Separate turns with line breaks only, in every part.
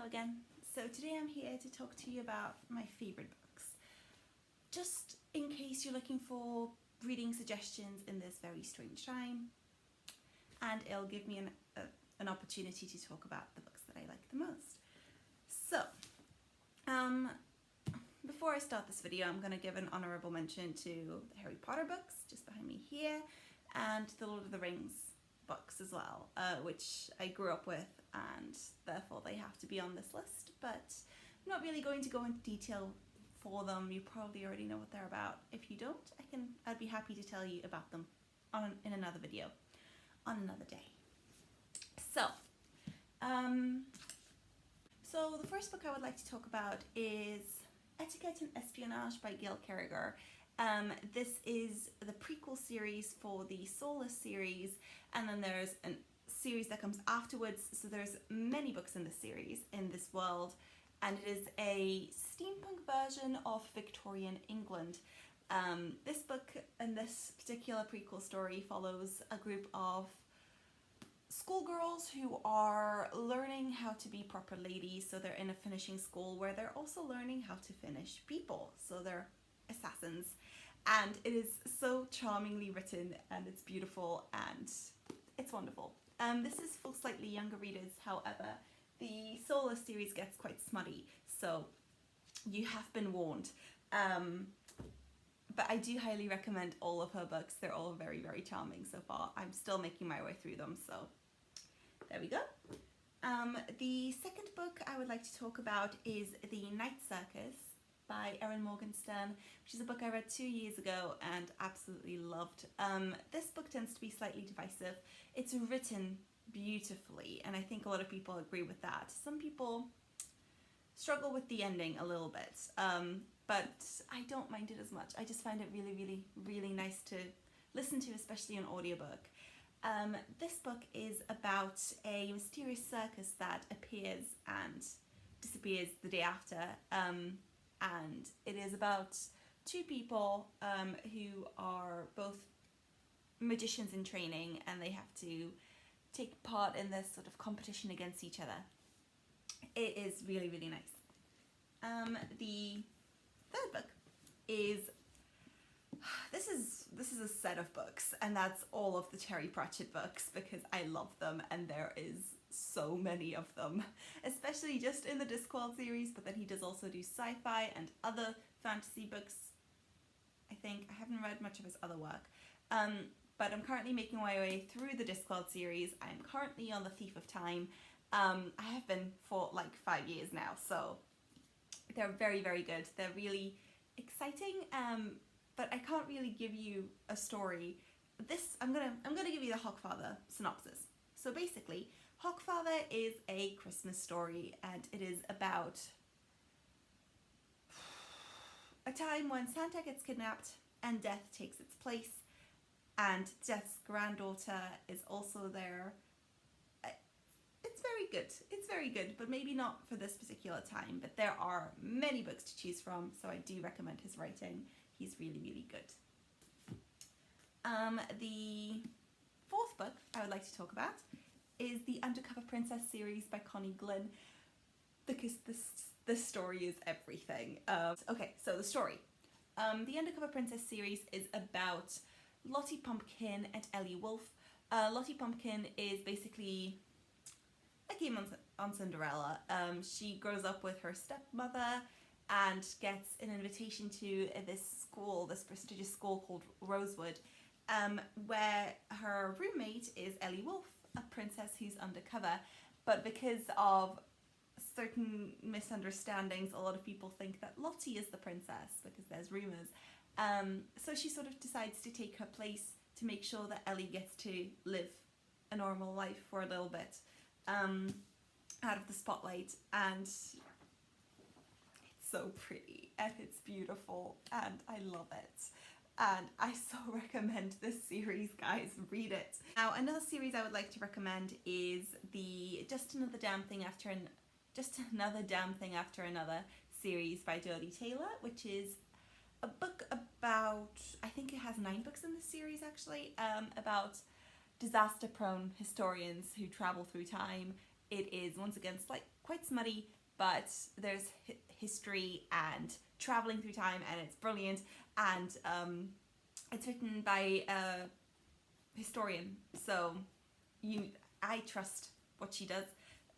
again. So today I'm here to talk to you about my favourite books. Just in case you're looking for reading suggestions in this very strange time, and it'll give me an opportunity to talk about the books that I like the most. So, before I start this video, I'm going to give an honourable mention to the Harry Potter books, just behind me here, and the Lord of the Rings books as well, which I grew up with, and therefore they have to be on this list, but I'm not really going to go into detail for them. You probably already know what they're about. If you don't, I'd be happy to tell you about them in another video, on another day. So, so the first book I would like to talk about is Etiquette and Espionage by Gail Carriger. This is the prequel series for the Soulless series, and then there's a series that comes afterwards, so there's many books in this series, in this world, and it is a steampunk version of Victorian England. This book and this particular prequel story follows a group of schoolgirls who are learning how to be proper ladies, so they're in a finishing school where they're also learning how to finish people, so they're assassins, and it is so charmingly written, and it's beautiful, and it's wonderful. This is for slightly younger readers, however, the Soulless series gets quite smutty, so you have been warned. But I do highly recommend all of her books. They're all very, very charming so far. I'm still making my way through them, so there we go. The second book I would like to talk about is The Unite Circus by Erin Morgenstern, which is a book I read 2 years ago and absolutely loved. This book tends to be slightly divisive. It's written beautifully, and I think a lot of people agree with that. Some people struggle with the ending a little bit, but I don't mind it as much. I just find it really, really, really nice to listen to, especially an audiobook. This book is about a mysterious circus that appears and disappears the day after, and it is about two people who are both magicians in training, and they have to take part in this sort of competition against each other. It is really, really nice. The third book is, this is a set of books, and that's all of the Terry Pratchett books because I love them, and there is so many of them, especially just in the Discworld series, but then he does also do sci-fi and other fantasy books. I think I haven't read much of his other work, but I'm currently making my way through the Discworld series. I'm currently on The Thief of Time. I have been for like 5 years now, so they're very, very good. They're really exciting, but I can't really give you a story. I'm gonna give you the Hogfather synopsis. So basically, Hogfather is a Christmas story, and it is about a time when Santa gets kidnapped and Death takes its place, and Death's granddaughter is also there. It's very good. It's very good, but maybe not for this particular time. But there are many books to choose from, so I do recommend his writing. He's really, really good. The fourth book I would like to talk about is the Undercover Princess series by Connie Glynn, because this story is everything. Okay, so the story. The Undercover Princess series is about Lottie Pumpkin and Ellie Wolf. Lottie Pumpkin is basically a game on Cinderella. She grows up with her stepmother and gets an invitation to this school, this prestigious school called Rosewood, where her roommate is Ellie Wolf, a princess who's undercover, but because of certain misunderstandings, a lot of people think that Lottie is the princess because there's rumours. So she sort of decides to take her place to make sure that Ellie gets to live a normal life for a little bit, out of the spotlight, and it's so pretty and it's beautiful and I love it, and I so recommend this series, guys. Read it. Now, another series I would like to recommend is the Just Another Damn Thing After Another series by Jodie Taylor, which is a book about, I think it has 9 books in this series actually, about disaster-prone historians who travel through time. It is once again quite smutty, but there's history and traveling through time, and it's brilliant. And it's written by a historian, so I trust what she does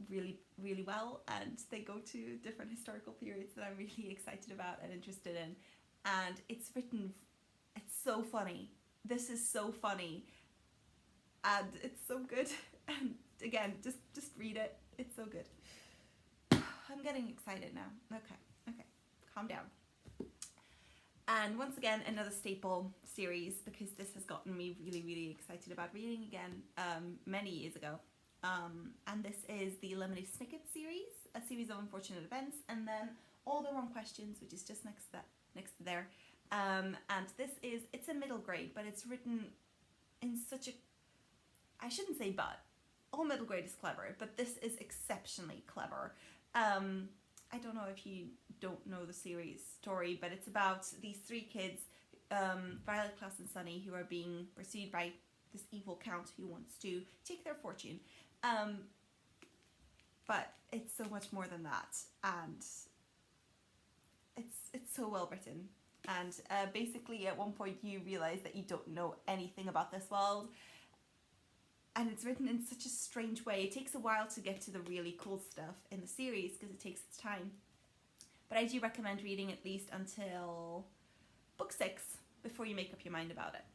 really, really well, and they go to different historical periods that I'm really excited about and interested in. And it's so funny. This is so funny, and it's so good. And again, just read it. It's so good. I'm getting excited now. Okay, calm down. And once again, another staple series, because this has gotten me really, really excited about reading again many years ago. And this is the Lemony Snicket series, a series of unfortunate events, and then All the Wrong Questions, which is just next to there. And it's a middle grade, but it's written in such a, I shouldn't say but, all middle grade is clever, but this is exceptionally clever. I don't know if you don't know the series story, but it's about these three kids, Violet, Klaus and Sunny, who are being pursued by this evil count who wants to take their fortune. But it's so much more than that, and it's so well written. And basically at one point you realise that you don't know anything about this world, and it's written in such a strange way. It takes a while to get to the really cool stuff in the series because it takes its time. But I do recommend reading at least until book 6 before you make up your mind about it.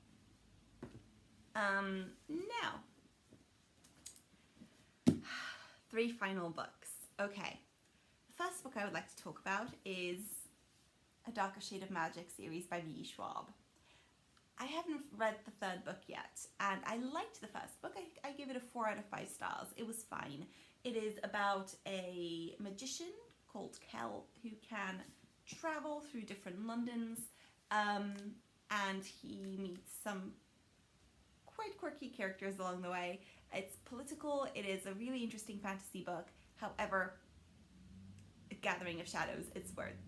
Now, 3 final books. Okay, the first book I would like to talk about is A Darker Shade of Magic series by V. Schwab. I haven't read the 3rd book yet, and I liked the first book. I gave it a 4 out of 5 stars. It was fine. It is about a magician called Kel who can travel through different Londons, and he meets some quite quirky characters along the way. It's political. It is a really interesting fantasy book. However, Gathering of Shadows is where it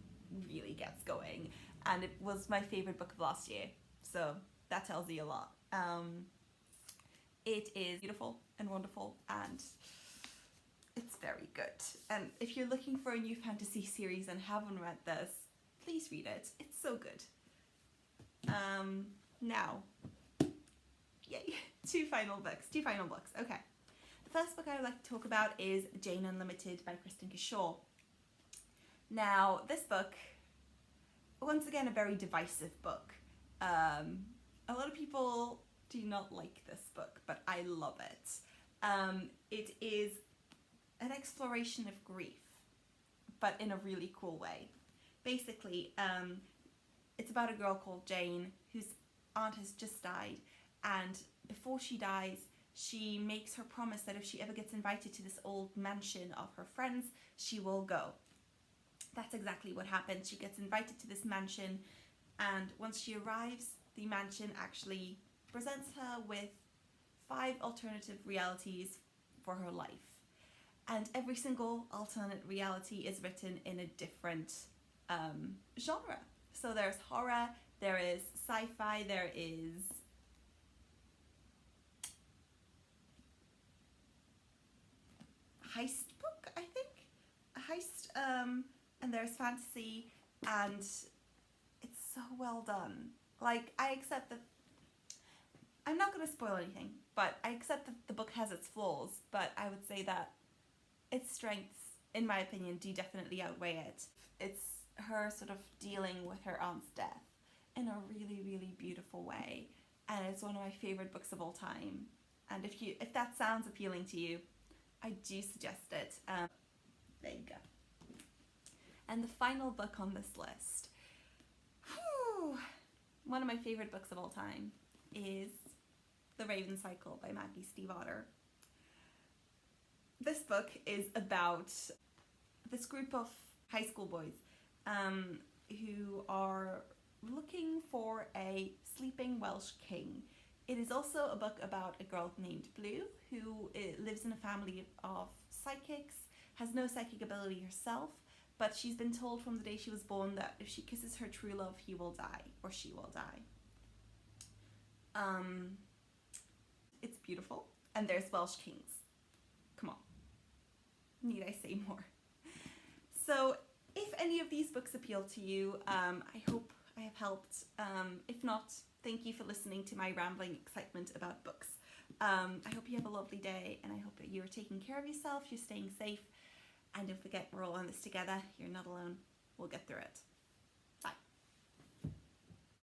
really gets going, and it was my favourite book of last year. So that tells you a lot. It is beautiful and wonderful, and it's very good. And if you're looking for a new fantasy series and haven't read this, please read it. It's so good. Now, yay, 2 final books. Okay. The first book I would like to talk about is Jaina and Limited by Kristen Kishaw. Now, this book, once again, a very divisive book. A lot of people do not like this book, but I love it. It is an exploration of grief, but in a really cool way. Basically, it's about a girl called Jane whose aunt has just died, and before she dies, she makes her promise that if she ever gets invited to this old mansion of her friends, she will go. That's exactly what happens. She gets invited to this mansion, and once she arrives, the mansion actually presents her with 5 alternative realities for her life. And every single alternate reality is written in a different genre. So there's horror, there is sci-fi, there is heist book, I think? A heist, and there's fantasy, and it's so well done. Like, I accept that, I'm not going to spoil anything, but I accept that the book has its flaws, but I would say that its strengths, in my opinion, do definitely outweigh it. It's her sort of dealing with her aunt's death in a really, really beautiful way, and it's one of my favourite books of all time. And if that sounds appealing to you, I do suggest it. There you go. And the final book on this list, one of my favourite books of all time, is The Raven Cycle by Maggie Stiefvater. This book is about this group of high school boys who are looking for a sleeping Welsh king. It is also a book about a girl named Blue who lives in a family of psychics, has no psychic ability herself, but she's been told from the day she was born that if she kisses her true love, he will die, or she will die. It's beautiful, and there's Welsh kings. Come on. Need I say more? books appeal to you. I hope I have helped. If not, thank you for listening to my rambling excitement about books. I hope you have a lovely day, and I hope that you're taking care of yourself, you're staying safe, and don't forget, we're all on this together. You're not alone. We'll get through it.